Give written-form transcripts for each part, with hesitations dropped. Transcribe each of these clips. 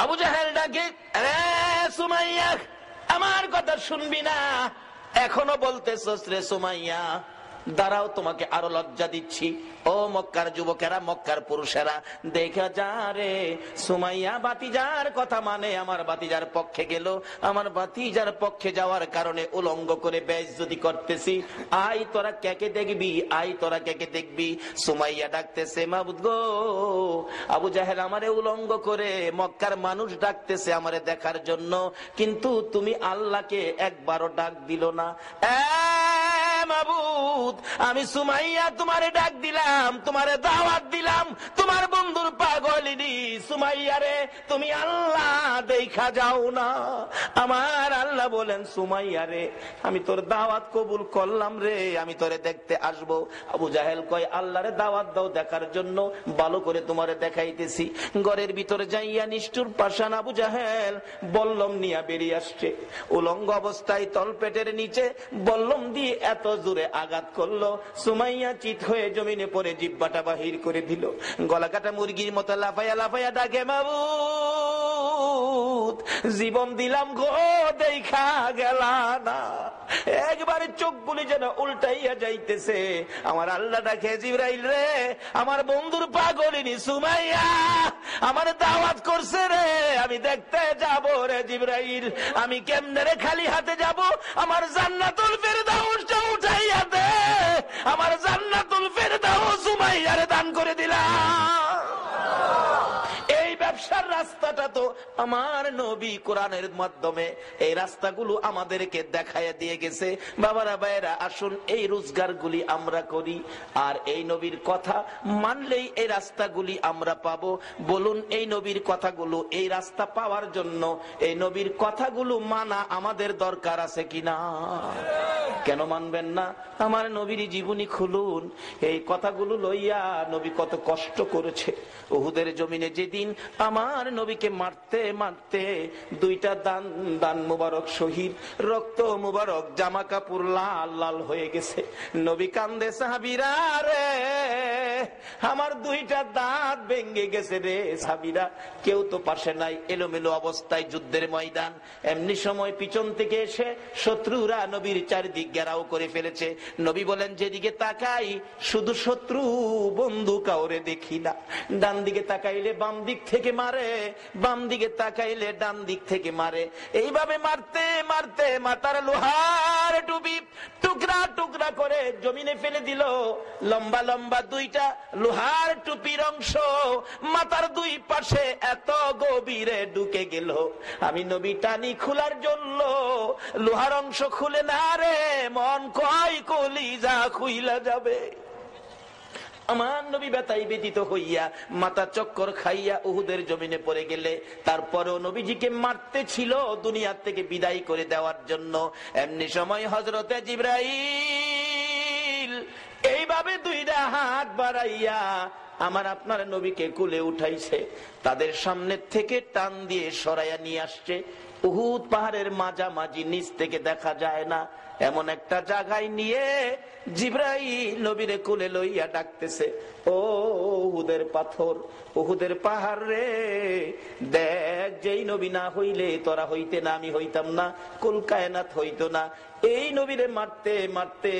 আবু জাহেল ডাকে, আরে সুমাইয়া, আমার কথা শুনবি না? এখনো বলতেছস রে সুমাইয়া? দাঁড়াও, তোমাকে আরো লজ্জা দিচ্ছি। ও মক্কার যুবকেরা, মক্কার পুরুষেরা, দেখা যা রে, সুমাইয়া বাতিজার কথা মানে আমার বাতিজার পক্ষে গেল। আমার বাতিজার পক্ষে যাওয়ার কারণে উলঙ্গ করে বেইজ্জতি করতেছি। আই তোরা কেকে দেখবি, আই তোরা কেকে দেখবি। সুমাইয়া ডাকতেছে, মাবুদ গো, আবু জাহেল আমারে উলঙ্গ করে মক্কার মানুষ ডাকতেছে আমারে দেখার জন্য, কিন্তু তুমি আল্লাহকে একবারও ডাক দিল না। মাবুদ, আমি সুমাইয়া তোমারে ডাক দিলাম, তোমারে দাওয়াত দিলাম, তোমার বন্ধুর পাগলিনী সুমাইয়া রে তুমি আল্লাহ দেখা যাও না। আমার আল্লাহ বলেন, সুমাইয়া রে আমি তোর দাওয়াত কবুল করলাম রে, আমি তোরে দেখতে আসবো। আবু জাহেল কয়, আল্লাহরে দাওয়াত দাও দেখার জন্য, ভালো করে তোমারে দেখাইতেছি। ঘরের ভিতরে যাইয়া নিষ্ঠুর পাষাণ আবু জাহেল বল্লম নিয়ে বেরিয়ে আসছে। উলঙ্গ অবস্থায় তলপেটের নিচে বল্লম দিয়ে এত জোরে আঘাত করলো, সুমাইয়া চিত হয়ে জমিনে পড়ে জিহ্বাটা বাহির করে দিল। গলা কাটা মুরগির মতো লাফাইয়া লাফাইয়া ডাকে, মাবুদ জীবন দিলাম গো, দেখা গেলা না। একবারে চোখগুলি যেন উল্টাইয়া যাইতেছে। আমার আল্লাহ ডাকে, জিবরাইল রে, আমার বন্ধুর পাগলিনী সুমাইয়া আমার দাওয়াত করছে রে, আমি দেখতে যাব রে। জিবরাইল, আমি কেমনে রে খালি হাতে যাব? আমার জান্নাতুল ফেরদাউসটা উঠাইয়া দে, আমার জান্নাতুল ফেরদাউস সুমাইয়ারে দান করে দিলাম। এই ব্যবসার রাস্তাটা তো আমার নবী কোরআনের মাধ্যমে এই রাস্তাগুলো আমাদেরকে দেখাইয়া দিয়ে গেছে। বাবারা ভাইয়েরা, আসুন এই রোজগারগুলি আমরা করি, আর এই নবীর কথা মানলেই এই রাস্তাগুলি আমরা পাবো। বলুন, এই নবীর কথাগুলো, এই রাস্তা পাওয়ার জন্য এই নবীর কথাগুলো মানা আমাদের দরকার আছে কিনা? কেন মানবেন না? আমার নবীর জীবনী খুলুন, এই কথাগুলো লইয়া নবী কত কষ্ট করেছে। উহুদের জমিনে যেদিন আমার নবীকে মারতে মারতে দুইটা দান মুবারক শহীদ, রক্ত মুবারক, জামা কাপড় লাল লাল হয়ে গেছে। নবী কান্দে, সাহাবীরা রে আমার দুইটা দাঁত ভেঙে গেছে রে। সাহাবীরা কেউ তো পাশে নাই, এলোমেলো অবস্থায় যুদ্ধের ময়দান। এমনি সময় পিছন থেকে এসে শত্রুরা নবীর চারিদিক ঘেরাও করে ফেলেছে। নবী বলেন, যেদিকে তাকাই শুধু শত্রু, বন্ধু কাউরে দেখি না। ডান দিকে তাকাইলে বাম দিক থেকে মারে, বাম দিকে তাকাইলে ডান দিক থেকে মারে। এইভাবে মারতে মারতে মাথার লোহার টুপি টুকরা টুকরা করে জমিনে ফেলে দিল। লম্বা লম্বা দুইটা লোহার টুপির অংশ মাথার দুই পাশে এত গভীরে ঢুকে গেল। আমি নবী টানি খোলার জন্য লোহার অংশ খুলে না রে, মন কয় কলিজা খুইলা যাবে। আমার নবী ব্যথায় ব্যথিত হইয়া মাথা চক্কর খাইয়া উহুদের জমিনে পড়ে গেলে, তারপরেও নবীজিকে মারতে ছিল দুনিয়া থেকে বিদায় করে দেওয়ার জন্য। এমনি সময় হযরতে জিবরাইল এইভাবে দুইটা হাত বাড়াইয়া আমার আপনার নবীকে কুলে উঠাইছে, তাদের সামনে থেকে টান দিয়ে সরাইয়া নিয়ে আসছে। উহুদ পাহাড়ের মাঝামাঝি, নিচ থেকে দেখা যায় না এমন একটা জায়গায় নিয়ে জিবরাইল নবীরে কুলে লইয়া ডাকতেছে, ও উহুদের পাথর, উহুদের পাহাড় রে, দেখ যেই নবী না হইলে তোরা হইতে না, আমি হইতাম না, কুল কায়নাত হইতো না। এই নবীরে মারতে মারতে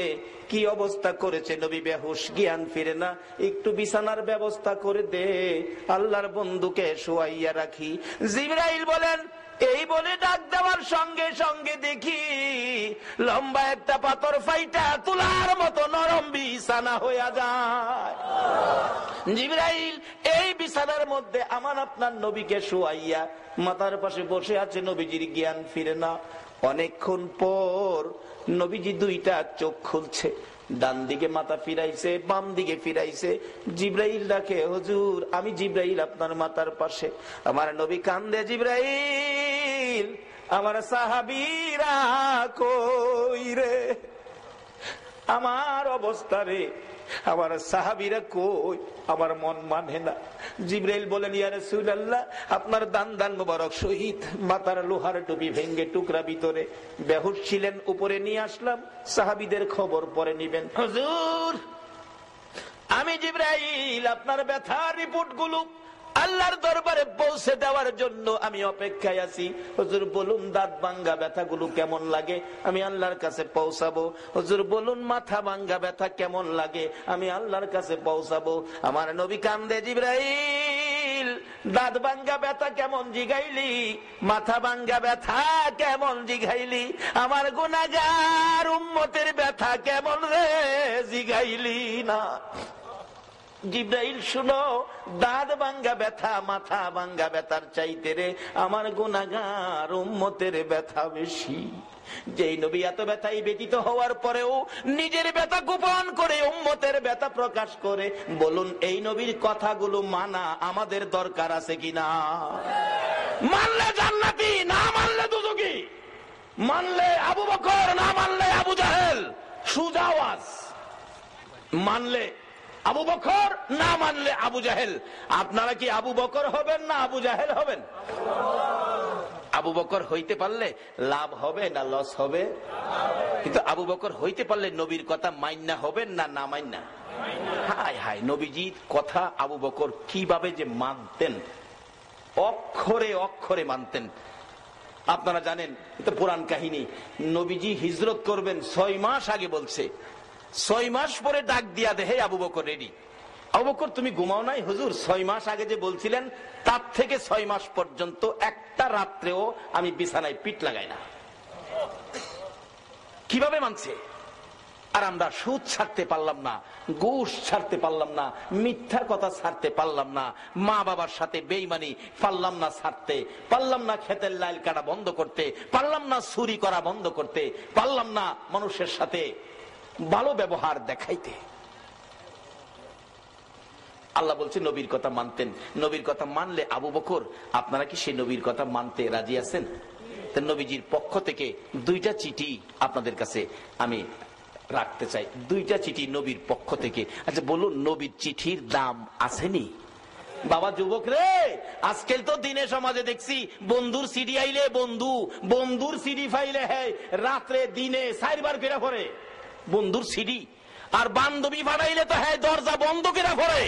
কি অবস্থা করেছে, নবী বেহুশ, জ্ঞান ফিরে না। একটু বিছানার ব্যবস্থা করে দে, আল্লাহর বন্ধুকে শোয়াইয়া রাখি। জিবরাইল বলেন, এই বলে ডাক দেওয়ার সঙ্গে সঙ্গে দেখি লম্বা একটা পাথর ফাইটা তুলার মতো নরম বিছানা হইয়া যায়। জিবরাইল এই বিছানার মধ্যে আমার আপনার নবীকে শোয়াইয়া মাথার পাশে বসে আছে, নবীজির জ্ঞান ফিরে না। অনেকক্ষণ পর নবীজি দুইটা চোখ খুলছে, ডান দিকে মাথা ফিরাইছে, বাম দিকে ফিরাইছে। জিবরাইল ডাকে, হুজুর আমি জিবরাইল আপনার মাথার পাশে। আমার নবী কান্দে, জিবরাইল আমার সাহাবীরা কই রে, আমার অবস্থা রে, আমার সাহাবীরা কই, আমার মন মানে না। জিবরাইল বলেন, ইয়া রাসূলুল্লাহ আপনার দান মোবারক শহীদ, মাথার লোহার টুপি ভেঙ্গে টুকরা ভিতরে, বেহুশ ছিলেন, উপরে নিয়ে আসলাম, সাহাবীদের খবর পরে নিবেন। হুজুর আমি জিবরাইল আপনার ব্যথার রিপোর্ট গুলো আল্লাহর দরবারে পৌঁছে দেওয়ার জন্য আমি অপেক্ষায় আছি। হুজুর বলুন দাঁত ভাঙ্গা ব্যথাগুলো কেমন লাগে, আমি আল্লাহর কাছে পৌঁছাবো। হুজুর বলুন মাথা ভাঙ্গা ব্যথা কেমন লাগে, আমি আল্লাহর কাছে পৌঁছাবো। আমার নবী কান্দে, জিবরাইল দাঁত ভাঙ্গা ব্যথা কেমন জিগাইলি, মাথা ভাঙ্গা ব্যথা কেমন জিগাইলি, আমার গুনাহগার উম্মতের ব্যথা কেমন রে জিগাইলি না। জিবরাইল শুনো, দাঁত ভাঙ্গা ব্যথা মাথা ভাঙ্গা ব্যথার চাইতে রে আমার গুনাহগার উম্মতের ব্যথা বেশি। যেই নবী এত ব্যথায় ব্যতীত হওয়ার পরেও নিজের ব্যথা গোপন করে উম্মতের ব্যথা প্রকাশ করে, বলুন এই নবীর কথাগুলো মানা আমাদের দরকার আছে কিনা? মানলে জান্নাতি, না মানলে দুজকি। মানলে আবু বকর, না মানলে আবু জাহেল। সোজা আওয়াজ। মানলে আবু বকর, না মানলে আবু জাহেল। আপনারা কি আবু বকর হবেন না আবু জাহেল হবেন? আবু বকর হইতে পারলে লাভ হবে না লস হবে? কিন্তু আবু বকর হইতে পারলে নবীর কথা মাইন্না হবেন না না মাইন্না? হায় হায়, নবীজির কথা আবু বকর কিভাবে যে মানতেন, অক্ষরে অক্ষরে মানতেন। আপনারা জানেন, এটা পুরাণ কাহিনী। নবীজি হিজরত করবেন 6 মাস আগে বলছে, 6 মাস পরে ডাক দিয়া দেহে আবু বকর রেডি। আবু বকর তুমি ঘুমাও নাই? হুজুর 6 মাস আগে যে বলছিলেন তার থেকে 6 মাস পর্যন্ত একটা রাত্রেও আমি বিছানায় পিঠ লাগাই না। কিভাবে মানছে? আর আমরা সুদ ছাড়তে পারলাম না, ঘুষ ছাড়তে পারলাম না, মিথ্যা কথা ছাড়তে পারলাম না, মা বাবার সাথে বেঈমানি পারলাম না ছাড়তে, পারলাম না ক্ষেতের লাইল কাটা বন্ধ করতে, পারলাম না চুরি করা বন্ধ করতে, পারলাম না মানুষের সাথে ভালো ব্যবহার দেখাইতে। আল্লাহ বলছে নবীর কথা মানতেন। নবীর কথা মানলে আবু বকর, আপনারা কি সেই নবীর কথা মানতে রাজি আছেন? নবীজির পক্ষ থেকে 2টা চিঠি আপনাদের কাছে আমি রাখতে চাই, 2টা চিঠি নবীর পক্ষ থেকে। আচ্ছা বলুন, নবীর চিঠির দাম আসেনি? বাবা যুবক রে, আজকাল তো দিনে সমাজে দেখছি বন্ধুর সিডি আইলে বন্ধুর সিডি ফাইলে হ্যাঁ রাত্রে দিনে 4 বার ফেরা পড়ে বন্ধুর সিডি, আর বান্ধবী ফাটাইলে তো হ্যাঁ দরজা বন্ধ কেরা পড়ে।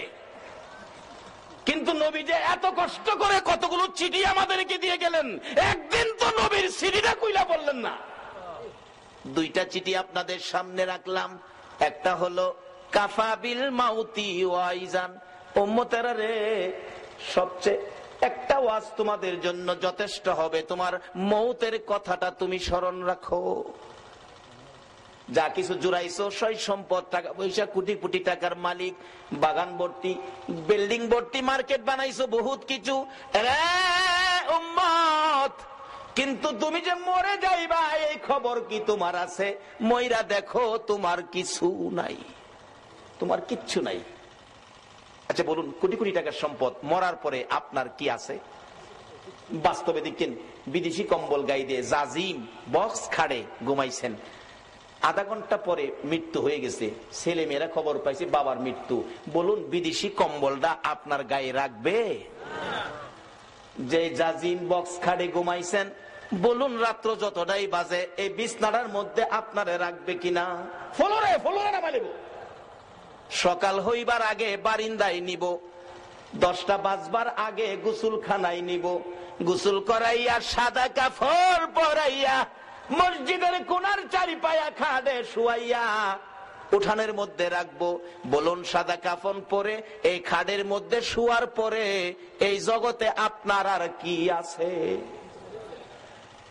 কিন্তু নবী যে এত কষ্ট করে কতগুলো চিঠি আমাদেরকে দিয়ে গেলেন, একদিন তো নবীর সিডিটা কইলা বললেন না। 2টা চিঠি আপনাদের সামনে রাখলাম। একটা হলো কাফাবিল মাউতি ওয়াইজান, উম্মতেরা রে সবচেয়ে একটা ওয়াজ তোমাদের জন্য যথেষ্ট হবে, তোমার মৌতের কথাটা তুমি স্মরণ রাখো। যা কিছু জুড়াইছো, সই সম্পদ, টাকা পয়সা, কোটি কোটি টাকার মালিক, বাগান ভর্তি, বিল্ডিং ভর্তি, মার্কেট বানাইছো, বহুত কিছু উম্মত, কিন্তু তুমি যে মরে যাইবা এই খবর কি তোমার আছে? মইরা দেখো তোমার কিছু নাই, তোমার কিচ্ছু নাই। আচ্ছা বলুন, কোটি কোটি টাকার সম্পদ, মরার পরে আপনার কি আছে? বাস্তবে দেখেন, বিদেশি কম্বল গায়ে দিয়ে জাজিম বক্স খাড়ে ঘুমাইছেন, আধা ঘন্টা পরে মৃত্যু হয়ে গেছে, ছেলে মেয়েরা খবর পাইছে বাবার মৃত্যু। বলুন, বিদেশি কম্বলটা আপনার গায়ে রাখবে? যে জাজিম বক্স খাড়ে ঘুমাইছেন, বলুন রাত্র যতটাই বাজে এই বিছনাটার মধ্যে আপনারে রাখবে কিনা? ফলরে নামাইব। সকাল হইবার আগে বারিন্দায় নিব, 10টা বাজবার আগে গোসলখানায় নিব, গোসল করাইয়া সাদা কাপড় পরাইয়া মসজিদের কোনার চারিপায়া খাটে শুয়াইয়া উঠানের মধ্যে রাখবো। বলুন, সাদা কাফন পরে এই খাটের মধ্যে শুয়ার পরে এই জগতে আপনার আর কি আছে?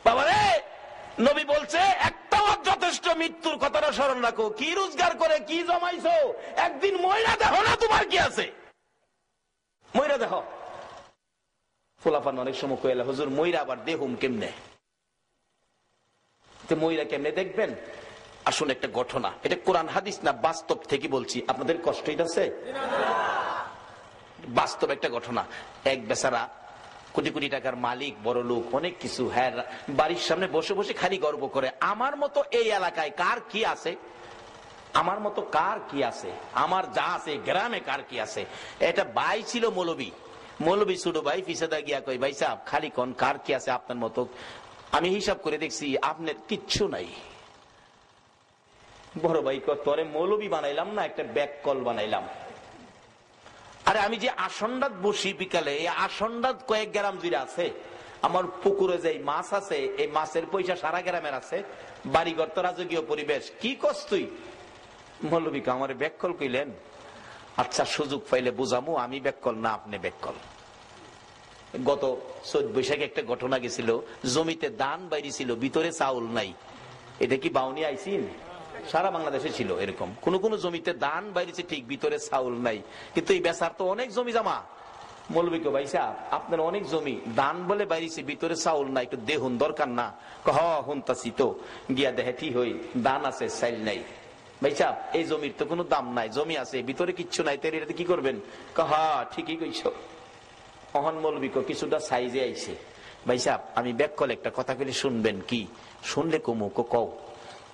বাবারে, নবী বলছে একটা যথেষ্ট, মৃত্যুর কথাটা স্মরণ রাখো। কি রোজগার করে কি জমাইছো, একদিন ময়রা দেখো না তোমার কি আছে, ময়রা দেখো। ফুলাফান অনেক সময় কইলা, হুজুর ময়রা আবার দেহুম কেমনে? ময়রা কেমনে দেখবেন? আসলে একটা ঘটনা, এটা কোরআন হাদিস না, বাস্তব থেকে বলছি, আপনাদের কষ্ট হইতাছে? বাস্তব একটা ঘটনা। এক বেচারা কোটি কোটি টাকার মালিক, বড় লোক, অনেক কিছু, হ্যাঁ বাড়ির সামনে বসে বসে খালি গর্ব করে, আমার মতো এই এলাকায় কার কি আছে, আমার মতো কার কি আছে, আমার যা আছে গ্রামে কার কি আছে। এটা ভাই ছিল মৌলবী ছোট ভাই, পিছাদা গিয়া কই, ভাই সাহেব খালি কোন কার কি আছে আপনার মতো? আমি হিসাব করে দেখছি আপনার কিচ্ছু নাই। বড় ভাই তোরে মৌলবী বানাইলাম না, একটা ব্যাক কল বানাইলাম। আরে আমি যে আসনরাত বসি বিকালে, এই আসনরাত কয়েক গ্রাম জুড়ে আছে। আমার পুকুরে যে মাছ আছে, এই মাছের পয়সা সারা গ্রামের আছে। বাড়িঘর তো রাজকীয় পরিবেশ, কি কস তুই? মৌলবীকে আমার ব্যাককল কইলেন। আচ্ছা, সুযোগ পাইলে বুঝামু, আমি ব্যাককল না, আপনি ব্যাককল। গত 14 বৈশাখে একটা ঘটনা গেছিল, জমিতে ধান বাইরে ছিল, ভিতরে চাউল নাই। এটা কি বাউনি আইসিন? সারা বাংলাদেশে ছিল এরকম, কোন কোন জমিতে ধান বাইরেছে ঠিক, ভিতরে চাউল নাই। কিন্তু এই বেচার তো অনেক জমি জমা। মৌলবীকে, ভাই সাহেব আপনার অনেক জমি, ধান বলে বাইরেছে, ভিতরে চাউল নাই, একটু দেহুন দরকার না? হুনতাছি তো, গিয়া দেখে ঠিক হই, ধান আছে চাইল নাই। ভাই সাহেব এই জমির তো কোনো দাম নাই, জমি আছে ভিতরে কিচ্ছু নাই, তাই এটাতে কি করবেন? ঠিকই কইছো। অহন মৌলবীকে কিছুটা সাইজে আইছে। ভাই সাহেব আমি ব্যাককল একটা কথা কইলে শুনবেন কি? শুনলে কমু কও।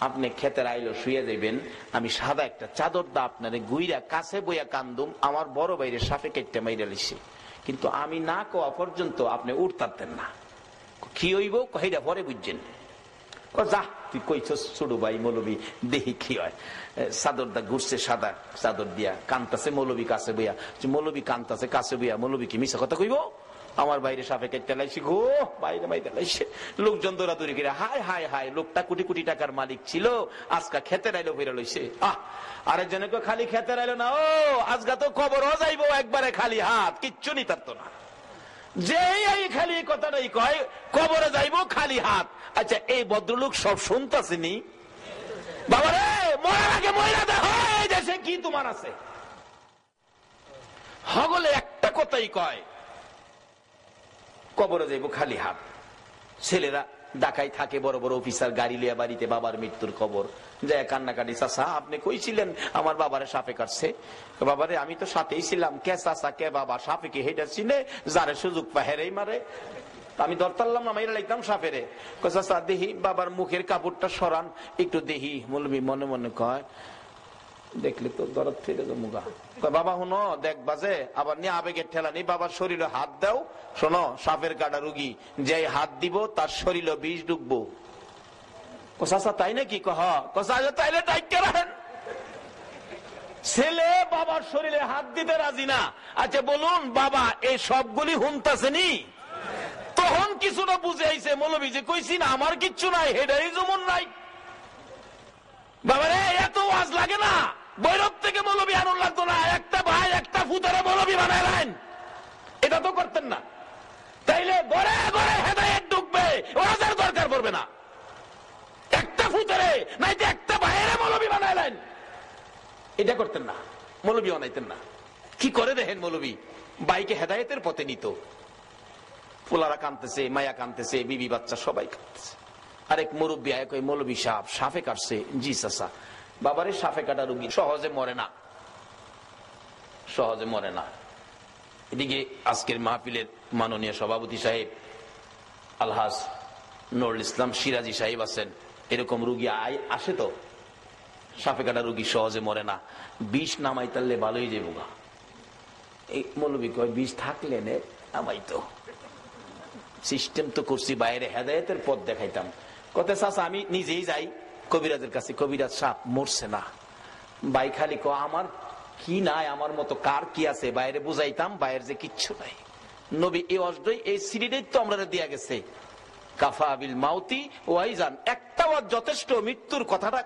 আপনি ক্ষেতের আইলো শুয়ে যাইবেন, আমি সাদা একটা চাদর দা আপনারে গুইরা কাছে বইয়া কান্দুম, আমার বড় বাইরে সাপে কেটে মাইরা লিছে, কিন্তু আমি না কোয়া পর্যন্ত আপনি উঠতারতেন না। কি হইব কইরা পরে বুঝছেন। যা তুই কইছস ছোট ভাই মৌলবী, দেখি কি হয়। চাদর দা ঘুরছে, সাদা চাদর দিয়া কান্তাছে মৌলবী কাছে বইয়া। মৌলবী কান্তাছে কাছে বইয়া, মৌলবী কি মিছা কথা কইব? আমার বাইরে সাপে কেটে লাইছি গো, বাইরে বাইরে লাইছে। লোকজন দৌড়াদৌড়ি করে, হায় হায় হায়, লোকটা কোটি কোটি টাকার মালিক ছিল, আজকা খেতে আইলো বেরো লইছে। আরেকজনে খালি খেতে আইলো না, ও আজকা তো কবরও যাইবো একবারে খালি হাত, কিচ্ছু নি তার তো না। যে এই খালি কথাটাই কয়, কবরে যাইবো খালি হাত। আচ্ছা এই ভদ্রলোক সব শুনতাছেনি? বাবারে মরার আগে ময়রা দেখো এই দেশে কি তোমার আছে। হগলে একটা কথাই কয়, কবরে যাইবো খালি হাত। ছেলেরা ঢাকায় থাকে, বড় বড় অফিসার, গাড়ি লিয়া বাড়িতে বাবার মৃত্যুর খবর যায় কান্নাকাটি। চাচা আপনি কইছিলেন আমার বাবারে সাপে কাটছে? বাবারে আমি তো সাথেই ছিলাম। কে চাচা কে বাবা? সাপে কি হেটা চিনে? যারে সুযোগ পা হেরেই মারে। আমি ধরতাম না, মাইরা লাইতাম সাপেরে। চাচা দেহি বাবার মুখের কাপড়টা সরান একটু দেখি। মৌলবী মনে মনে কয়, দেখলে তো দরদ ফিরে মুগা। বাবা হুনো দেখবা যে, আবার নিয়ে আবেগের ঠেলা নেই, বাবার শরীরে হাত দাও। শোনো সাপের কাটা রুগী, যে হাত দিব তার শরীরে বিষ ঢুকবো। চাচা তাই নাকি? তাইলে টাইটকে রাখেন। ছেলে বাবার শরীরে হাত দিতে রাজি না। আচ্ছা বলুন বাবা এই সবগুলি হুনতাছেনি? তখন কিছুটা বুঝে আইছে মৌলবী যে কইছি না আমার কিচ্ছু নাই, হেডাই যেমন নাই। বাবারে এত ওয়াজ লাগে না, বৈরব থেকে মৌলবী আনুন লাগতো না, একটা ভাই একটা ফুতারে মৌলবী বানাইলেন, এটা তো করতেন না। তাইলে ঘরে ঘরে হেদায়েত ঢুকবে, ওয়াজের দরকার পড়বে না। একটা ফুতারে নাইতে একটা ভাইয়েরে মৌলবী বানাইলেন, এটা করতেন না, মৌলবী বানাইতেন না। কি করে দেখেন মৌলবী বাইকে হেদায়েতের পথে নিত। পোলারা কানতেছে, মায়া কানতেছে, বিবি বাচ্চা সবাই কানতেছে। আরেক মুরব্বী আয় কই, মৌলবী সাহেব সাপে কাটছে। জি চাচা। বাবারে সাপে কাটা রুগী সহজে মরে না, সহজে মরে না। এদিকে আজকের মাহফিলের মাননীয় সভাপতি সাহেব আলহাজ নুরুল ইসলাম সিরাজি সাহেব আছেন। এরকম রুগী আসে তো, সাপে কাটা রুগী সহজে মরে না, বিষ নামাই তাহলে ভালোই যাবো গা। এই মৌলবী কয় বিষ থাকলে নে নামাইতো। সিস্টেম তো করছি, বাইরে হেদায়েতের পথ দেখাইতাম। কথা চাচা আমি নিজেই যাই কবিরাজের কাছে, কবিরাজ সাপ মরছে না। বাই খালি আমার কি নাই, আমার মতো কার কি আছে, বাইরে বুঝাইতাম বাইরে যে কিচ্ছু নাই। নবী এই অজডই এই সিরিজেই তো আমরা দিয়া গেছে, কাফা বিল মাউতি ওয়াইজান, একটা ওয়াজ যথেষ্ট। মৃত্যুর কথাটা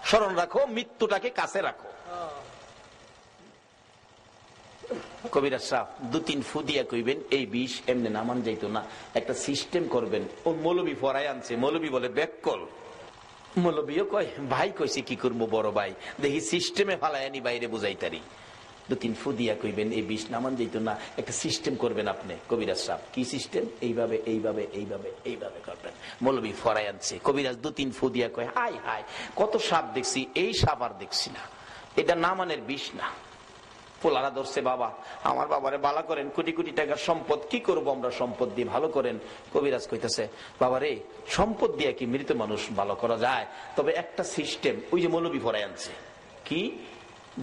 স্মরণ রাখো, মৃত্যুটাকে কাছে রাখো। কবিরাজ সাহেব 2-3 ফু দিয়া কইবেন এই বিষ এমনি নামান যাইতো না, একটা সিস্টেম করবেন। ও মৌলবী ফরাই আনছে, মৌলবী বলে ব্যাককল। মৌলবীও কয় ভাই কইছে কি করবো বড় ভাই, দেখি সিস্টেমে ফালাই আনি বাইরে বুঝাইতারি। 2-3 ফু দিয়া কইবেন এই বিষ নামান যাইতো না, একটা সিস্টেম করবেন আপনি। কবিরাজ সাহেব কি সিস্টেম? এইভাবে এইভাবে এইভাবে এইভাবে করবেন। মৌলবী ফরাই আনছে, কবিরাজ 2-3 ফু দিয়া কয় হাই হাই কত সাপ দেখছি, এই সাপ আর দেখছি না, এটা নামানের বিষ না। পোলারা ধরছে, বাবা আমার বাবারে ভালো করেন, কোটি কোটি টাকার সম্পদ, কি করবো আমরা সম্পদ দিয়ে, ভালো করেন। কবিরাজ কইতেছে, বাবারে সম্পদ দিয়ে কি মৃত মানুষ ভালো করা যায়? তবে একটা সিস্টেম, ওই যে মৌলবী ফরাই আনছে। কি?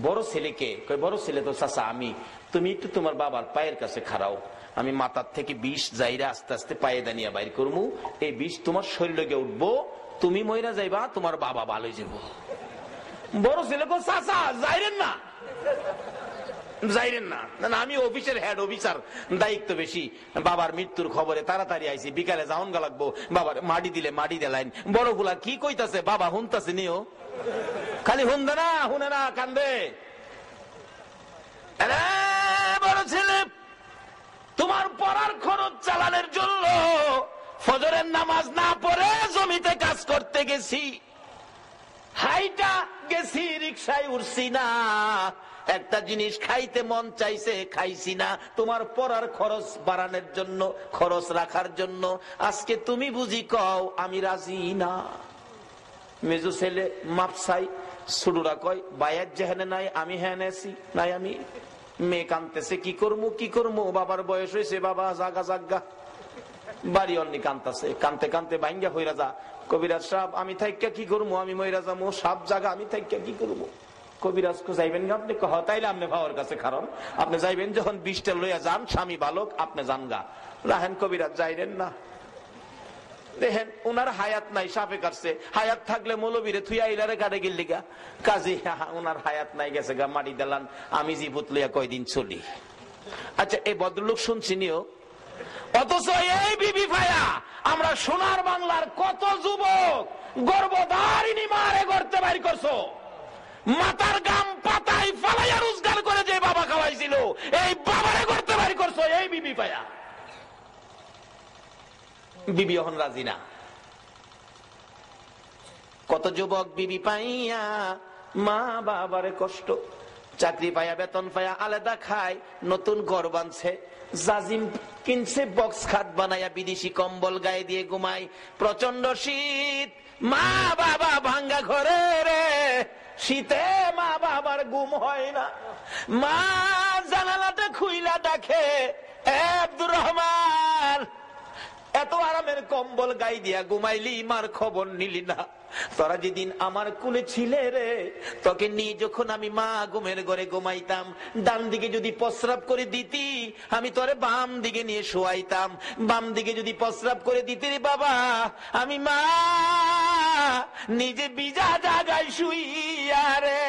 বড় ছেলেকে কই, বড় ছেলে তো চাচা আমি, তুমি একটু তোমার বাবার পায়ের কাছে খাড়াও, আমি মাথার থেকে বিষ যাইরা আস্তে আস্তে পায়ে দানিয়া বাইর করবো, এই বিষ তোমার শরীরে গিয়ে উঠবো, তুমি মইরা যাইবা, তোমার বাবা ভালো যাব। বড় ছেলে কো, চাচা যাইরেন না, যাইরেন না। না আমি অফিসের হেড অফিসার, দায়িত্ব বেশি। বাবার মৃত্যুর খবরে তাড়াতাড়ি আইছি, বিকালে যাওন গা লাগবো। বাবার মাটি দিলে মাটি দিলাইন। বড় গুলা কি কইতাছে, বাবা হুনতাছে নিও, খালি হুনদে না, হুনে না, কান্দে। বড় ছেলে, তোমার পড়ার খরচ চালানোর জন্য ফজরের নামাজ না পড়ে জমিতে কাজ করতে গেছি, হাইটা গেছি, রিকশায় উঠছি না, একটা জিনিস খাইতে মন চাইছে, খাইছি না, তোমার পড়ার খরচ বাড়ানোর জন্য, খরচ রাখার জন্য। আজকে তুমি বুঝি কও আমি রাজি না। মেজু ছেলে মাপসাই, ছোটরা কয় বায়াত যেখানে নাই আমি হ্যাঁ নেছি নাই আমি। মেয়ে কানতেছে, কি করবো কি করবো, বাবার বয়স হয়েছে, বাবা জাগা জাগা। বাড়ি অন্যি কানতেছে, কানতে কানতে ভাঙ্গা হইরা যা। কবিরাজ সাহেব আমি থাইকা কি করবো, আমি মইরা যাবো, সাপ জাগা আমি থাইকা কি করবো। কবিরাজ কো যাইবেন না আপনি? তাইলে আপনি ভাওয়ার কাছে কারণ আপনি যাইবেন যখন 20টা লইয়া যান, স্বামী বালক, আপনি যান গা। রাহেন কবিরাজ যাইবেন না। দেখেন উনার হায়াত নাই, সাপে কাটছে। হায়াত থাকলে মৌলবীরে থুইয়া ইলারে কাটে গেল গা, কাজে উনার হায়াত নাই, গেছে গা, মাটি দিলান, আমি জীবত লইয়া কয়দিন চলি। আচ্ছা এই ভদ্রলোক শুনছি নিও, অথচ এই বিবি ভাইয়া আমরা সোনার বাংলার কত যুবক গর্ভধারিণী মারে গড়তে বাইর করছো, মাথার গাম পাতায় ফালাইয়া রোজগার করে যে বাবা খাওয়াইছিল, এই বাবারে গড়তে বাইর করছো এই বিবি ভাইয়া। বিবি এখন রাজি না। কত যুবক বিবি পাইয়া মা বাবারে কষ্ট, চাকরি পাইয়া বেতন পাইয়া আলাদা খায়, নতুন ঘর বানছে, জাজিম কিনছে, বক্স খাট বানাইয়া বিদেশি কম্বল গায়ে দিয়ে ঘুমায়, প্রচন্ড শীত, মা বাবা ভাঙ্গা ঘরে রে, শীতে মা বাবার ঘুম হয় না। মা জানালাটা খুইলা ডাকে, আব্দুর রহমান, এত আরামের কম্বল গাই দিয়া ঘুমাইলি, মার খবর নিলি না। তোরা যেদিন আমার কুলে ছিলে রে, তোকে নিয়ে যখন আমি মা ঘুমের ঘরে ঘুমাইতাম, ডান দিকে যদি প্রস্রাব করে দিতি আমি তোরে বাম দিকে নিয়ে শোয়াইতাম, বাম দিকে যদি প্রস্রাব করে দিতি রে বাবা, আমি মা নিজে বিজা জায়গায় শুইয়া রে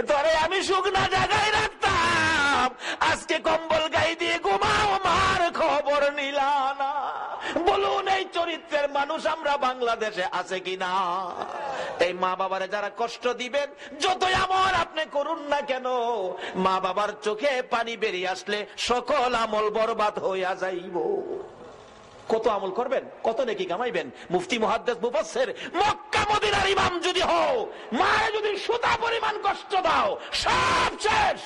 তোরে আমি শুকনা জায়গায় রাখতাম। আজকে কম্বল গাই দিয়ে ঘুমাও, মার খবর নিলা না। বলুন এই চরিত্রের মানুষ আমরা বাংলাদেশে আছে কিনা? এই মা বাবারে যারা কষ্ট দিবেন, যতই আমল আপনি করুন না কেন, মা বাবার চোখে পানি বেরিয়ে আসলে সকল আমল বরবাদ হইয়া যাইব। কত আমল করবেন, কত নেকি কামাইবেন। মুফতি মুহাদ্দিস মুফাসসির মক্কা মদিনার ইমাম যদি হও, মায়ে যদি সুতা পরিমাণ কষ্ট দাও, সব শেষ।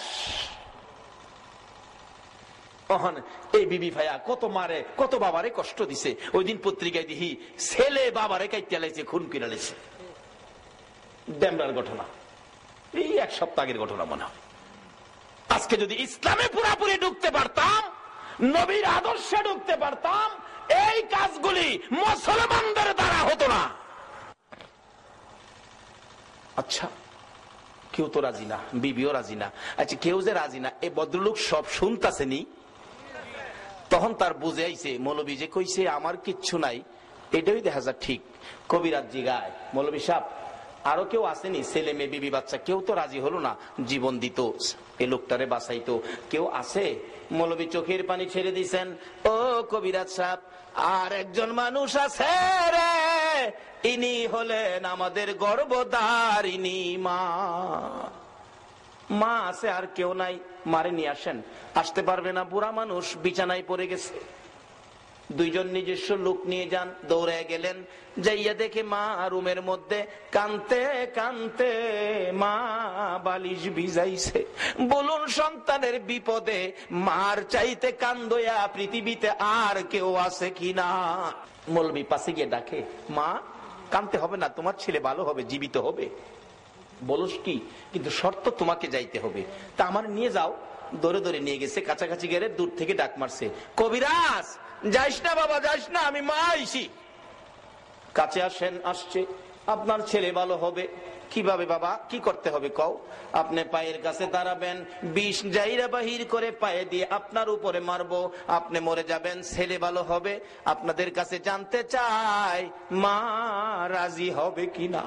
এই বিবি ভাইয়া কত মারে কত বাবারে কষ্ট দিছে। ওই দিন পত্রিকায় দেখি ছেলে বাবারে কাইতে লাইছে, খুন করে লাইছে। ডেমরার ঘটনা, এই এক সপ্তাহ আগের ঘটনা মনে হয়। আজকে যদি ইসলামে পুরাপুরি ঢুকতে পারতাম, নবীর আদর্শে ঢুকতে পারতাম, এই কাজগুলি মুসলমানদের দ্বারা হতো না। আচ্ছা কেউ তো রাজি না, বিবিও রাজি না। আচ্ছা কেউ যে রাজি না, এই ভদ্রলোক সব শুনতাছেনি, তখন তার বুঝে আইছে মৌলবী যে কইছে আমার কিচ্ছু নাই, এটাই দেখা যায় ঠিক। কবিরাজ জিগায়, মৌলবী সাহেব আরো কেউ আসেনি, ছেলে মেয়ে বিবি বাচ্চা, কেউ তো রাজি হলো না, জীবন দিত, এই লোকটারে বাঁচাইতো, কেউ আছে? মৌলবী চোখের পানি ছেড়ে দিছেন, ও কবিরাজ সাহেব আর একজন মানুষ আছে রে, ইনি হলেন আমাদের গর্ভধারিণী মা। মা আছে আর কেউ নাই, মারে নিয়ে আসেন। আসতে পারবে না, বুড়া মানুষ বিছানায় পড়ে গেছে। দুইজন নিজস্ব লোক নিয়ে যান, দৌড়ে গেলেন, যাইয়া দেখে মা রুমের মধ্যে কানতে কানতে মা বালিশ ভিজাইছে। বলুন সন্তানের বিপদে মার চাইতে কান্দয়া পৃথিবীতে আর কেউ আছে কিনা? মৌলবী পাশে গিয়ে ডাকে, মা কানতে হবে না, তোমার ছেলে ভালো হবে, জীবিত হবে। বলস কি, কিন্তু শর্ত তোমাকে যাইতে হবে। তা আমার নিয়ে যাও। দৌড়ে দৌড়ে নিয়ে গেছে, কাছাকাছি গেলে দূর থেকে ডাক মারছে, কবিরাজ যাইস না বাবা, যাইস না, আমি মা আইছি। কাছে আসেন, আসছে, আপনার ছেলে ভালো হবে। কিভাবে বাবা, কি করতে হবে কও? আপনি পায়ের কাছে দাঁড়াবেন, বিষ জাইরা বাহির করে পায়ে দিয়ে আপনার উপরে মারবো, আপনি মরে যাবেন, ছেলে ভালো হবে। আপনাদের কাছে জানতে চাই মা রাজি হবে কিনা?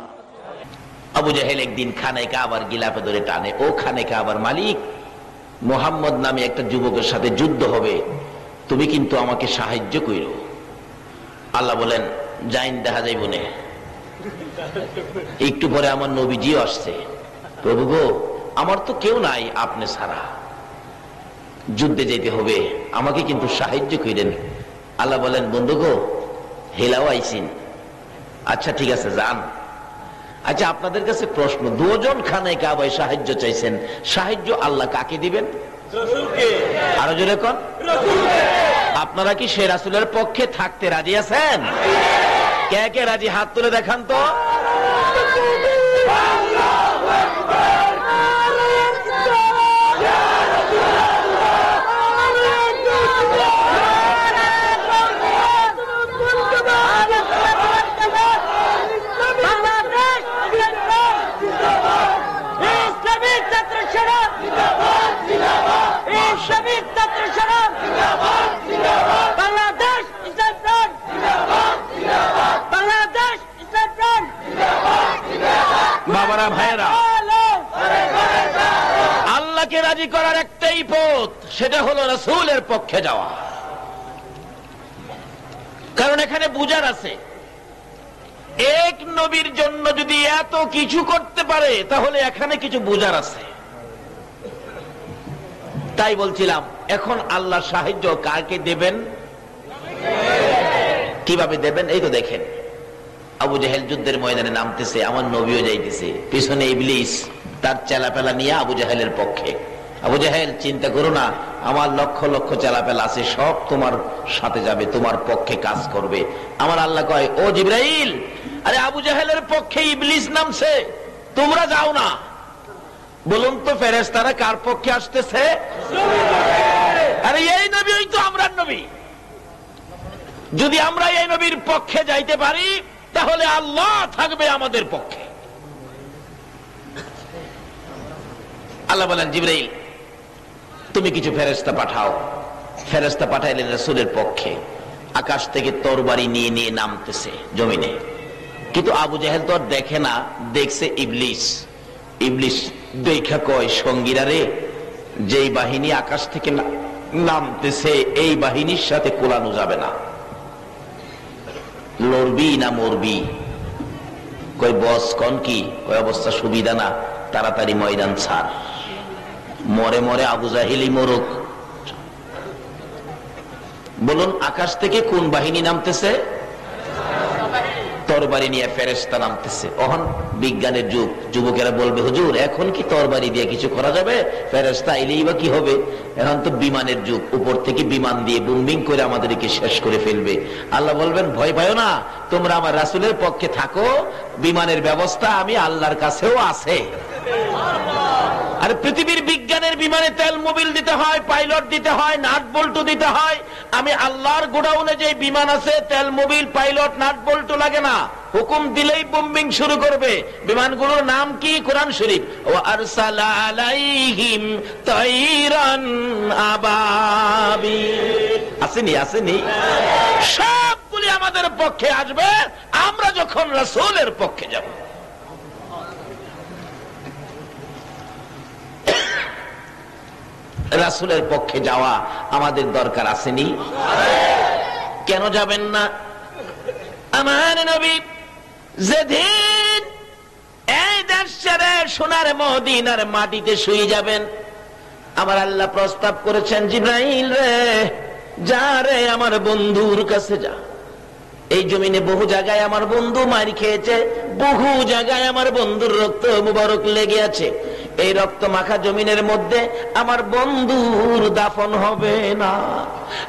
আবু জাহেল একদিন খানায় কাবার গিলাফে ধরে টানে, ও খানায় কাবার মালিক, মুহাম্মদ নামে একটা যুবকের সাথে যুদ্ধ হবে, তুমি কিন্তু আমাকে সাহায্য কইরো। আল্লাহ বলেন যাইন, দেখা যাইব না। একটু পরে আমার নবীজিও আসছে, প্রভু গো আমার তো কেউ নাই আপনি ছাড়া, যুদ্ধে যেতে হবে, আমাকে কিন্তু সাহায্য কইরেন। আল্লাহ বলেন বন্ধু গো হেলাও আইসিন, আচ্ছা ঠিক আছে যান। আচ্ছা আপনাদের কাছে প্রশ্ন, দুজন খানায় কাবায় সাহায্য চাইছেন, সাহায্য আল্লাহ কাকে দিবেন? আরো জোরে কোন? আপনারা কি সে রাসূলের পক্ষে থাকতে রাজি আছেন? কে কে রাজি হাত তুলে দেখান তো। বাবারা ভাইয়েরা, আল্লাহকে রাজি করার একটাই পথ, সেটা হলো রাসূলের পক্ষে যাওয়া। কারণ এখানে বুঝার আছে, এক নবীর জন্য যদি এত কিছু করতে পারে তাহলে এখানে কিছু বুঝার আছে। তাই বলছিলাম এখন আল্লাহ সাহায্য কাকে দেবেন, কিভাবে দেবেন? এই তো দেখেন আবু জেহেল যুদ্ধের ময়দানে নামতেছে, আমার নবীও যাইতেছে, পিছনে ইবলিস তার চেলাপেলা নিয়ে আবু জেহেলের পক্ষে। আবু জেহেল চিন্তা করো না, আমার লক্ষ লক্ষ চেলাপেলা আছে, সব তোমার সাথে যাবে, তোমার পক্ষে কাজ করবে। আমার আল্লাহ কয় ও জিবরাইল, আরে আবু জেহেলের পক্ষে ইবলিস নামছে, তোমরা যাও না। বলুন তো ফেরেশতারা কার পক্ষে আসতেছে? আরে এই নবী ওই তো আমরার নবী। যদি আমরা এই নবীর পক্ষে যাইতে পারি তাহলে আল্লাহ থাকবে আমাদের পক্ষে। আল্লাহ বলেন জিবরাইল তুমি কিছু ফেরেশতা পাঠাও। ফেরেশতা পাঠাইলেন রাসূলের পক্ষে, আকাশ থেকে তরবারি নিয়ে নিয়ে নামতেছে জমিনে। কিন্তু আবু জেহেল তো আর দেখে না, দেখছে ইবলিস। ইবলিস দেখা কয় সঙ্গীরা রে, যেই বাহিনী আকাশ থেকে নামতেছে এই বাহিনীর সাথে কোলানো যাবে না, লড়বি না মরবি? কই বস কোন কি? ওই অবস্থা সুবিধা না, তাড়াতাড়ি ময়দান ছাড়, মরে মরে আবু জাহেলই মরুক। বলুন আকাশ থেকে কোন বাহিনী নামতেছে? তরবারি নিয়ে ফেরেশতা নামতেছে। অহন বিজ্ঞানের যুগ, যুবকেরা বলবে হুজুর এখন কি তরবারি দিয়ে কিছু করা যাবে? ফেরেশতা আইলেই বা কি হবে? এখন তো বিমানের যুগ, উপর থেকে বিমান দিয়ে বুমবিং করে আমাদেরকে শেষ করে ফেলবে। আল্লাহ বলবেন ভয় পাও না, তোমরা আমার রাসূলের পক্ষে থাকো, বিমানের ব্যবস্থা আমি আল্লাহর কাছেও আছে। আর পৃথিবীর বিজ্ঞানের বিমানে তেল মোবিল দিতে হয়, পাইলট দিতে হয়, নাট বল্টু দিতে হয়। আমি আল্লাহর গোডাউনে যে বিমান আছে, তেল মোবিল পাইলট নাট বল্টু লাগে না, হুকুম দিলেই বোম্বিং শুরু করবে। বিমানগুলোর নাম কি? কোরআন শরীফ, ওয়া আরসালা আলাইহিম তাইরান আবাবিল। আসেনি? আসেনি? সবগুলি আমাদের পক্ষে আসবে আমরা যখন রাসূলের পক্ষে যাব। রাসূলের পক্ষে যাওয়া আমাদের দরকার আসেনি? কেন যাবেন না? আমার নবী যেদিন এই দেশ ছেড়ে সোনার মদিনার মাটিতে শুয়ে যাবেন, আমার আল্লাহ প্রস্তাব করেছেন জিবরাইল রে, যা রে আমার বন্ধুর কাছে যা। এই জমিনে বহু জায়গায় আমার বন্ধু মার খেয়েছে, বহু জায়গায় আমার বন্ধুর রক্ত মুবারক লেগে আছে। এই রক্ত মাখা জমিনের মধ্যে আমার বন্ধুর দাফন হবে না।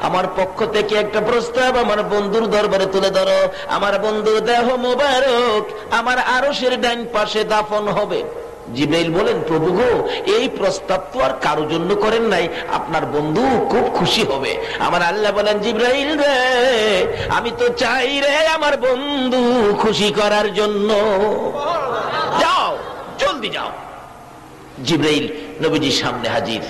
আমার পক্ষ থেকে একটা প্রস্তাব আমার বন্ধুর দরবারে তুলে ধরো, আমার বন্ধুর দেহ মুবারক আমার আরশের ডান পাশে দাফন হবে। জিবরাইল বলেন প্রভু গো, এই প্রস্তাব তো আর কারো জন্য করেন নাই, আপনার বন্ধু খুব খুশি হবে। আমার আল্লাহ বলেন জিবরাইল রে, আমি তো চাই রে আমার বন্ধু খুশি করার জন্য, যাও জলদি যাও। জিবরাইল নবীজির সামনে হাজির।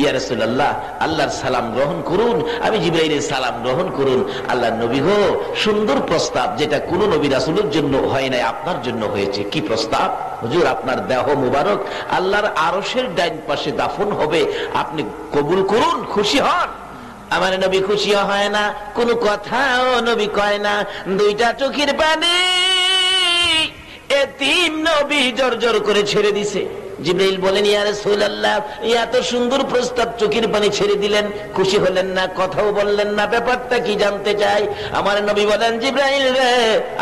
ইয়া রাসূলুল্লাহ, আল্লাহর সালাম গ্রহণ করুন, আমি জিবরাইলের সালাম গ্রহণ করুন। আল্লাহর নবী গো, সুন্দর প্রস্তাব, যেটা কোন নবী রাসূলের জন্য হয় নাই, আপনার জন্য হয়েছে। কি প্রস্তাব? হুজুর, আপনার দেহ মুবারক আল্লাহর আরশের ডাইন পাশে দাফন হবে, আপনি কবুল করুন, খুশি হন। আমার নবী খুশি হয় না, কোনো কথাও নবী কয় না, দুইটা চোখের পানি এতিম নবী জোর জোর করে ছেড়ে দিছে। জিবরাইল বলেন, ইয়া রাসূলুল্লাহ, এত সুন্দর প্রস্তাব, চোখের পানি ছেড়ে দিলেন, খুশি হলেন না, কথাও বললেন না, ব্যাপারটা কি জানতে চাই? আমার নবী বলেন, জিবরাইল রে,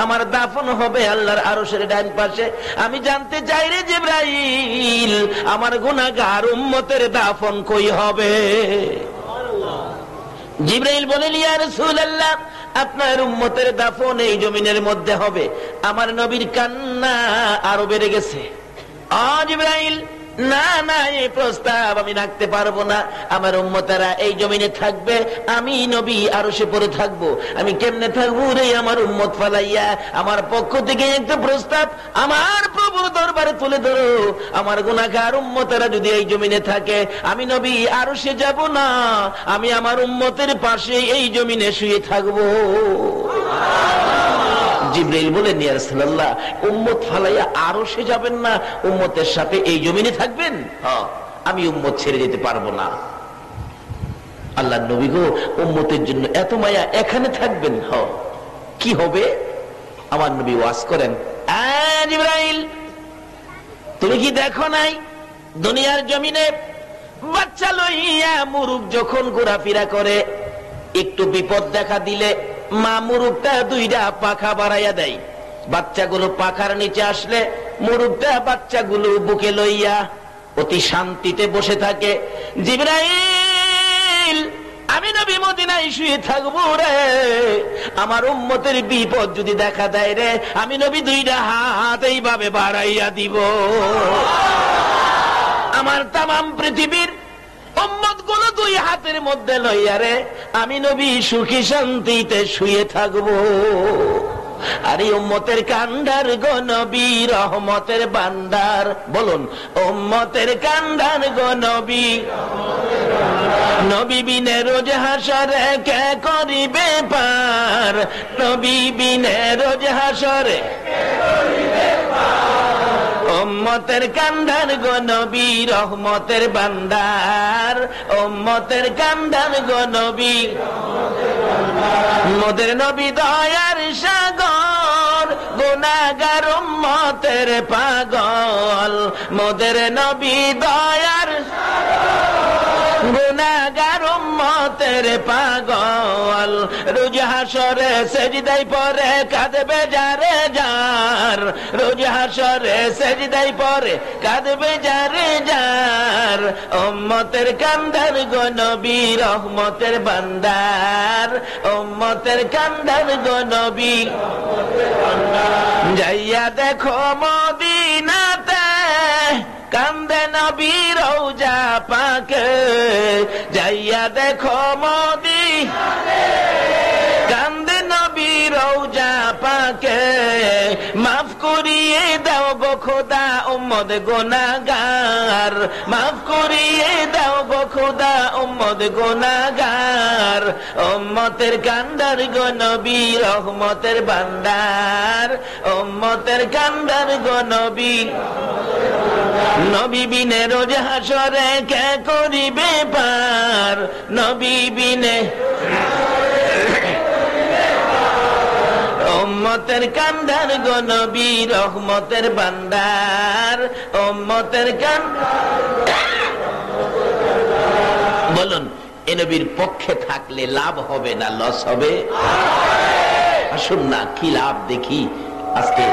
আমার দাফন হবে আল্লাহর আরশের ডান পাশে, আমি জানতে চাই রে জিবরাইল, আমার গুনাহগার উম্মতের দাফন কই হবে? জিবরাইল বলেন, ইয়া রাসূলুল্লাহ, আপনার উম্মতের দাফন এই জমিনের মধ্যে হবে। আমার নবীর কান্না আরো বেড়ে গেছে। জিবরাইল, না না, এই প্রস্তাব আমি রাখতে পারবো না, আমার উম্মতেরা এই জমিনে থাকবে, আমি নবী আরশে পড়ে থাকবো, আমি কেমনে থাকবো রে আমার উম্মত ফালাইয়া? আমার পক্ষ থেকে একটা প্রস্তাব আমার প্রভুর দরবারে তুলে ধরো, আমার গুনাহগার উম্মতেরা যদি এই জমিনে থাকে, আমি নবী আরশে যাব না, আমি আমার উম্মতের পাশে এই জমিনে শুয়ে থাকবো। জিবরাইল বলেন, ইয়া রাসূলুল্লাহ, উম্মত ফালাইয়া আরশে যাবেন না, উম্মতের সাথে এই জমিনে থাকবেন? আমি উম্মত ছেড়ে যেতে পারবো না। আল্লাহর নবী গো, উম্মতের জন্য এত মায়া, এখানে থাকবেন? কি হবে? আমার নবী ওয়াজ করেন, জিবরাইল, তুমি কি দেখো নাই দুনিয়ার জমিনে বাচ্চা লইয়া মুরুখ যখন ঘোরাফেরা করে, একটু বিপদ দেখা দিলে মা মুরুখটা দুইটা পাখা বাড়াইয়া দেয়, বাচ্চাগুলো পাখার নিচে আসলে মুরুখটা বাচ্চাগুলো বুকে লইয়া অতি শান্তিতে বসে থাকে। জিবরাইল, আমি নবী মদিনায় শুয়ে থাকবো রে, আমার উম্মতের বিপদ যদি দেখা দেয় রে, আমি নবী দুইটা হাত এইভাবে বাড়াইয়া দিব, আমার তামাম পৃথিবীর উম্মত গুলো দুই হাতের মধ্যে লইয়া রে, আমি নবী সুখী শান্তিতে শুয়ে থাকবো। আর এই উম্মতের কান্ডার গো নবী, রহমতের বান্দার, বলুন, উম্মতের কান্ডার গো নবী, নবী বিনে রোজ হাসরে কে করিবে পার, নবী বিনে রোজ হাসরে উম্মতের কান্ডার গো নবী, রহমতের বান্দার, উম্মতের কান্ডার গো নবী, মোদের নবী দয়ার সাগর, গুনাহগার উম্মতের পাগল, মোদের নবী দয়ার গুনাহগার উম্মতের পাগল, রোজ হাসরে সেজদায় পড়ে কাঁদবে যারে যার, রোজ হাসরে সেজদায় পড়ে কাঁদবে যারে যার, উম্মতের কান্দার গো নবী, রহমতের বান্দার, উম্মতের কান্দার গো নবী, যাইয়া দেখো মদিনাতে কান্দে নবী রওজা পাকে, যাইয়া দেখো মদিনাতে কান্দে নবী রওজা পাকে, মাফ করিয়ে দাও গো খোদা উম্মত গুনাহগার, মাফ করিয়ে দাও গো খোদা উম্মত গুনাহগার, উম্মতের কান্দার গো নবী, রহমতের বান্দার, উম্মতের কান্দার গো নবী, নবী বিনে রোজ হাসরে কে করিবে পার, নবী বিনে উম্মতের কান্দার গো নবী, রহমতের বান্দার, উম্মতের কান্দার। বলুন, এ নবীর পক্ষে থাকলে লাভ হবে না লস হবে? আসুন না, কি লাভ দেখি আজকে।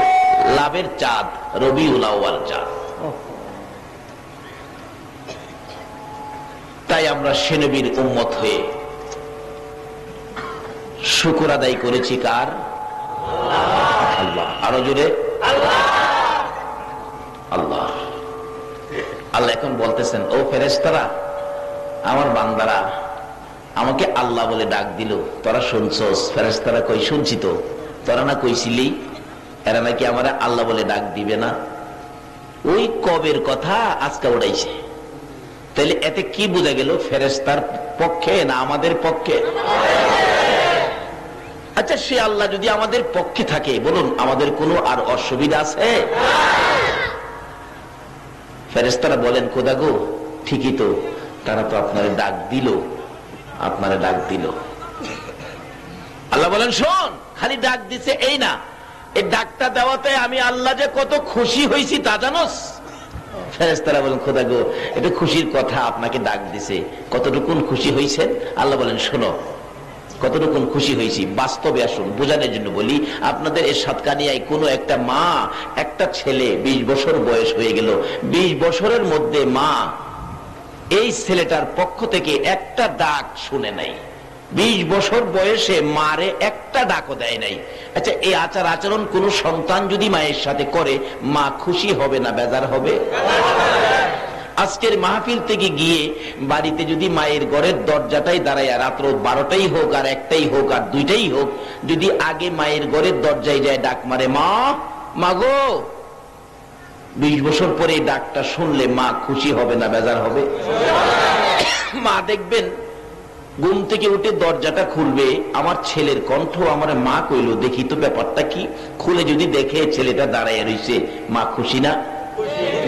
লাভের চাঁদ রবিউল আউয়াল চাঁদ। তাই আমরা সে নবীর উম্মত হয়ে শুকর আদায় করেছি কার? আল্লাহ। আরো জোরে আল্লাহ। আল্লাহ। আল্লাহ এখন বলতেছেন, ও ফেরেশতারা, আমার বান্দারা আমাকে আল্লাহ বলে ডাক দিল, তোরা শুনছস? ফেরেশতারা কই, শুনছি তো। তোরা না কইছিলি এরা নাকি আমার আল্লাহ বলে ডাক দিবে না? ওই কবের কথা আজকে উড়াইছে। তাহলে এতে কি বোঝা গেল? ফেরেশতার পক্ষে না আমাদের পক্ষে? আচ্ছা, সে আল্লাহ যদি আমাদের পক্ষে থাকে, বলুন আমাদের কোনো আর অসুবিধা আছে? ফেরেশতারা বলেন, খোদা গো, ঠিকই তো, তারা তো আপনারে ডাক দিল, আপনারে ডাক দিল। আল্লাহ বলেন, শোন, খালি ডাক দিছে এই না, এই ডাকটা দেওয়াতে আমি আল্লাহ যে কত খুশি হয়েছি তা জানোস? ফেরেশতারা বলেন, খোদা গো, এটা খুশির কথা, আপনাকে ডাক দিছে, কতটুকুন খুশি হয়েছেন? আল্লাহ বলেন, শোনো, কতটুকুন খুশি হয়েছি বাস্তবে আসুন, বোঝানোর জন্য বলি। আপনাদের এই সাতকানিয়ায় কোনো একটা মা, একটা ছেলে 20 বছর বয়স হয়ে গেল, 20 বছরের মধ্যে মা এই ছেলেটার পক্ষ থেকে একটা ডাক শুনে নাই, 20 বছর বয়সে মারে একটা ডাকও দেয় নাই। আচ্ছা, এই আচার আচরণ কোন সন্তান যদি মায়ের সাথে করে, মা খুশি হবে না বেজার হবে? আজকের মাহফিল থেকে গিয়ে বাড়িতে যদি মায়ের ঘরের দরজাটাই দাঁড়ায়, রাত্র 12টাই হোক আর 1টাই হোক আর 2টাই হোক, যদি আগে মায়ের ঘরের দরজায় যায় ডাক মারে, মা, মা গো, 20 বছর পরে এই ডাকটা শুনলে মা খুশি হবে না বেজার হবে? মা দেখবেন ঘুম থেকে উঠে দরজাটা খুলবে, আমার ছেলের কণ্ঠ, আমার মা কইলো, দেখি তো ব্যাপারটা কি। খুলে যদি দেখে ছেলেটা দাঁড়ায় রয়েছে, মা খুশি না?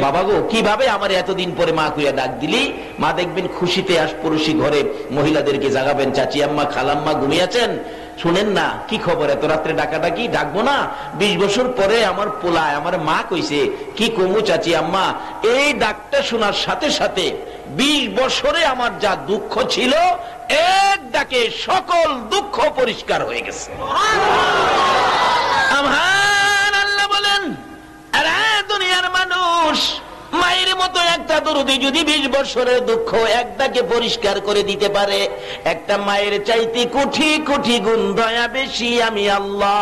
বাবা গো, কিভাবে আমার এতদিন পরে মা কইয়া ডাক দিলি? মা দেখবেন খুশিতে আশপড়শি ঘরে মহিলাদেরকে জাগাবেন, চাচি আম্মা, খালাম্মা ঘুমিয়েছেন, শুনেন না, কি খবর, এত রাত্রে ডাকাডাকি? ডাকবো না? 20 বছর পরে আমার পোলায় আমার মা কইছে, কি কমু চাচি আম্মা? এই ডাকটা শোনার সাথে সাথে 20 বছরে আমার যা দুঃখ ছিল, এক ডাকে সকল দুঃখ পরিষ্কার হয়ে গেছে। আমার আল্লাহ বলেন, আরে দুনিয়ার মানুষ, মায়ের মতো একটা দরুদি যদি 20 বছরের দুঃখ এক ডাকে পরিষ্কার করে দিতে পারে, একটা মায়ের চাইতে কোটি কোটি গুণ দয়া বেশি আমি আল্লাহ।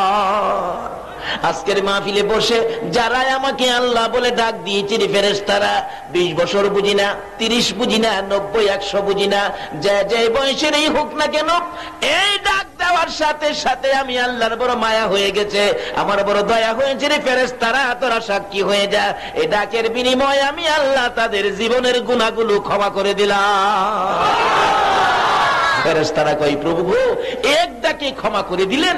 আজকের মাহফিলে বসে যারা আমাকে আল্লাহ বলে ডাক দিয়েছে, ফেরেশতারা 20 বছর বুঝি না, 30 বুঝি না, 90, 100 বুঝি না, যে বয়সেরই হোক না কেন, এই ডাক দেওয়ার সাথে সাথে আমি আল্লাহর বড় মায়া হয়ে গেছে, আমার বড় দয়া হয়েছে রে ফেরেশতারা, তোরা সাক্ষী হয়ে যা। এই ডাকের বিনিময়ে আমি আল্লাহ তাদের জীবনের গুনাহগুলো ক্ষমা করে দিলাম। ফেরেশতারা কই, প্রভু গো, এক ডাকে ক্ষমা করে দিলেন?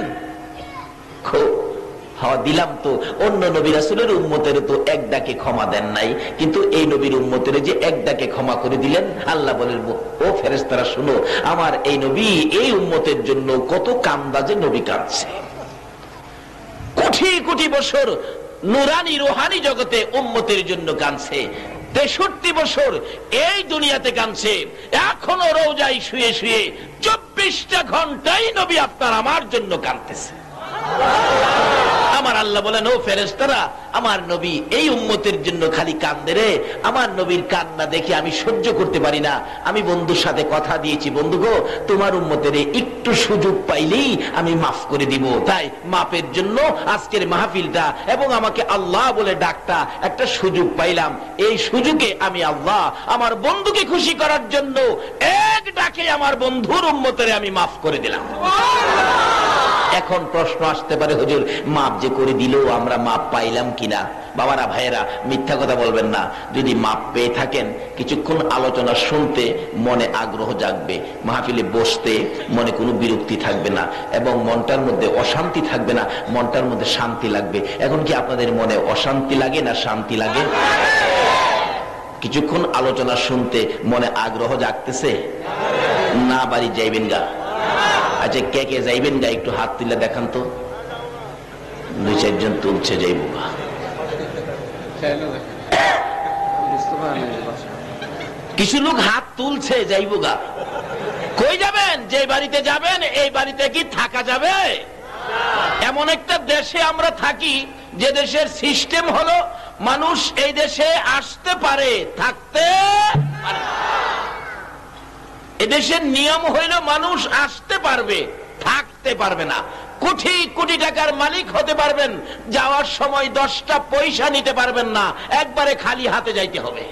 হ্যাঁ দিলাম তো, অন্য নবী রাসূলের উম্মতের তো এক ডাকে ক্ষমা দেন নাই, কিন্তু এই নবীর উম্মতের যে এক ডাকে ক্ষমা করে দিলেন। আল্লাহ বলেন, ও ফেরেশতারা শুনো, আমার এই নবী এই উম্মতের জন্য কত কান্দাজে নবী কাঁদছে, কোটি কোটি বছর নুরানি রুহানি জগতে উম্মতের জন্য কাঁদছে, 63 বছর এই দুনিয়াতে কাঁদছে, এখনো রওজায় শুয়ে শুয়ে 24টা ঘন্টাই নবী আপনার আমার জন্য কাঁদতেছে। আমার আল্লাহ বলেন, ও ফেরেশতারা, আমার নবী এই উম্মতের জন্য খালি কান্দে রে, আমার নবীর কান্না দেখে আমি সহ্য করতে পারি না। আমি বন্ধুর সাথে কথা দিয়েছি, বন্ধু গো, তোমার উম্মতের একটু সুযোগ পাইলেই আমি মাফ করে দিব। তাই মাফের জন্য আজকের মাহফিলটা এবং আমাকে আল্লাহ বলে ডাকটা একটা সুযোগ পাইলাম, এই সুযোগে আমি আল্লাহ আমার বন্ধুকে খুশি করার জন্য এক ডাকে আমার বন্ধুর উম্মতের আমি মাফ করে দিলাম। এখন প্রশ্ন আসতে পারে, হুজুর মাপ যে করে দিল, আমরা মাপ পাইলাম কিনা? বাবারা, ভাইয়েরা, মিথ্যা কথা বলবেন না। যদি মাপ পেয়ে থাকেন, কিছুক্ষণ আলোচনা শুনতে মনে আগ্রহ জাগবে, মাহফিলে বসতে মনে কোনো বিরক্তি থাকবে না, এবং মনটার মধ্যে অশান্তি থাকবে না, মনটার মধ্যে শান্তি লাগবে। এখন কি আপনাদের মনে অশান্তি লাগে না শান্তি লাগে? কিছুক্ষণ আলোচনা শুনতে মনে আগ্রহ জাগতেছে না? বাড়ি যাইবেন গা? আচ্ছা, কে কে যাইবেন গা একটু হাত তুলে দেখান তো। 2-4 জন তুলছে, যাইব গা। কিছু লোক হাত তুলছে, যাইব গা। কই যাবেন? যে বাড়িতে যাবেন, এই বাড়িতে কি থাকা যাবে? এমন একটা দেশে আমরা থাকি, যে দেশের সিস্টেম হলো মানুষ এই দেশে আসতে পারে, থাকতে পারে। এদেশের নিয়ম হইল মানুষ আসতে পারবে, থাকতে পারবে না। কোটি কোটি টাকার মালিক হতে পারবেন, যাওয়ার সময় 10টা পয়সা নিতে পারবেন না, একবারে খালি হাতে যাইতে হবে।